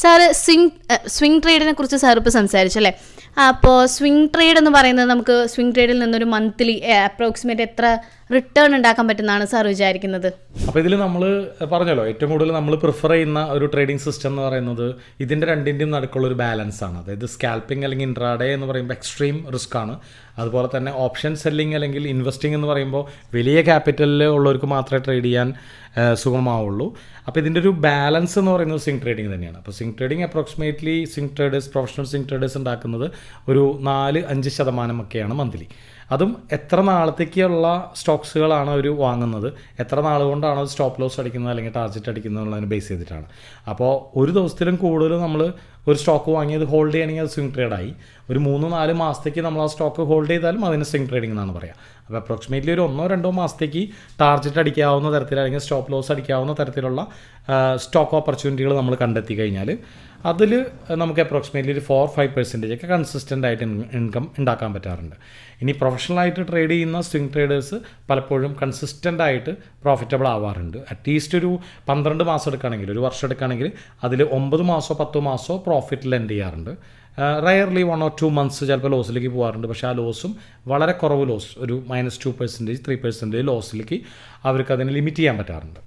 Sir swing ട്രേഡിനെ കുറിച്ച് sir ഇപ്പോൾ സംസാരിച്ചല്ലേ. അപ്പോൾ സ്വിംഗ് ട്രേഡ് എന്ന് പറയുന്നത് നമുക്ക് സ്വിംഗ് ട്രേഡിൽ നിന്നൊരു മന്ത്ലി അപ്രോക്സിമേറ്റ് എത്ര റിട്ടേൺ ഉണ്ടാക്കാൻ പറ്റുന്നതാണ് സാർ വിചാരിക്കുന്നത്? അപ്പോൾ ഇതിൽ നമ്മൾ പറഞ്ഞല്ലോ, ഏറ്റവും കൂടുതൽ നമ്മൾ പ്രിഫർ ചെയ്യുന്ന ഒരു ട്രേഡിംഗ് സിസ്റ്റം എന്ന് പറയുന്നത് ഇതിൻ്റെ രണ്ടിൻ്റെയും നടുക്കുള്ള ഒരു ബാലൻസ് ആണ്. അതായത് സ്കാൽപ്പിംഗ് അല്ലെങ്കിൽ ഇൻട്രാഡേ എന്ന് പറയുമ്പോൾ എക്സ്ട്രീം റിസ്ക് ആണ്. അതുപോലെ തന്നെ ഓപ്ഷൻ സെല്ലിംഗ് അല്ലെങ്കിൽ ഇൻവെസ്റ്റിംഗ് എന്ന് പറയുമ്പോൾ വലിയ ക്യാപിറ്റലിൽ ഉള്ളവർക്ക് മാത്രമേ ട്രേഡ് ചെയ്യാൻ സുഗമമാവുള്ളൂ. അപ്പോൾ ഇതിൻ്റെ ഒരു ബാലൻസ് എന്ന് പറയുന്നത് സ്വിംഗ് ട്രേഡിംഗ് തന്നെയാണ്. അപ്പോൾ swing trading approximately professional swing traders ഉണ്ടാക്കുന്നത് ഒരു 4-5% ഒക്കെയാണ് മന്ത്ലി. അതും എത്ര നാളത്തേക്കുള്ള സ്റ്റോക്സുകളാണ് അവർ വാങ്ങുന്നത്, എത്ര നാൾ കൊണ്ടാണ് അത് സ്റ്റോപ്പ് ലോസ് അടിക്കുന്നത് അല്ലെങ്കിൽ ടാർജറ്റ് അടിക്കുന്നത് എന്നുള്ളതിന് ബേസ് ചെയ്തിട്ടാണ്. അപ്പോൾ ഒരു ദിവസത്തിലും കൂടുതൽ നമ്മൾ ഒരു സ്റ്റോക്ക് വാങ്ങിയത് ഹോൾഡ് ചെയ്യണമെങ്കിൽ അത് സ്വിംഗ് ട്രേഡായി. ഒരു 3-4 മാസത്തേക്ക് നമ്മൾ ആ സ്റ്റോക്ക് ഹോൾഡ് ചെയ്താലും അതിന് സ്വിംഗ് ട്രേഡിംഗ് എന്നാണ് പറയുക. അപ്പോൾ അപ്രോക്സിമേറ്റ്ലി ഒരു 1-2 മാസത്തേക്ക് ടാർജറ്റ് അടിക്കാവുന്ന തരത്തിൽ അല്ലെങ്കിൽ സ്റ്റോപ്പ് ലോസ് അടിക്കാവുന്ന തരത്തിലുള്ള സ്റ്റോക്ക് ഓപ്പർച്യൂണിറ്റികൾ നമ്മൾ കണ്ടെത്തി കഴിഞ്ഞാൽ അതിൽ നമുക്ക് അപ്രോക്സിമേറ്റ്ലി ഒരു 4-5% ഒക്കെ കൺസിസ്റ്റൻ്റ് ആയിട്ട് ഇൻകം ഉണ്ടാക്കാൻ പറ്റാറുണ്ട്. ഇനി പ്രൊഫഷണലായിട്ട് ട്രേഡ് ചെയ്യുന്ന സ്വിംഗ് ട്രേഡേഴ്സ് പലപ്പോഴും കൺസിസ്റ്റൻ്റ് ആയിട്ട് പ്രോഫിറ്റബിൾ ആവാറുണ്ട്. അറ്റ്ലീസ്റ്റ് ഒരു 12 മാസം എടുക്കുകയാണെങ്കിൽ, ഒരു വർഷം എടുക്കുകയാണെങ്കിൽ അതിൽ 9 മാസമോ 10 മാസമോ പ്രോഫിറ്റിൽ എൻഡ് ചെയ്യാറുണ്ട്. റയർലി 1 or 2 months ചിലപ്പോൾ ലോസിലേക്ക് പോകാറുണ്ട്. പക്ഷേ ആ ലോസും വളരെ കുറവ് ലോസ്, ഒരു -2%, 3% ലോസിലേക്ക് അവർക്ക് അതിനെ ലിമിറ്റ് ചെയ്യാൻ പറ്റാറുണ്ട്.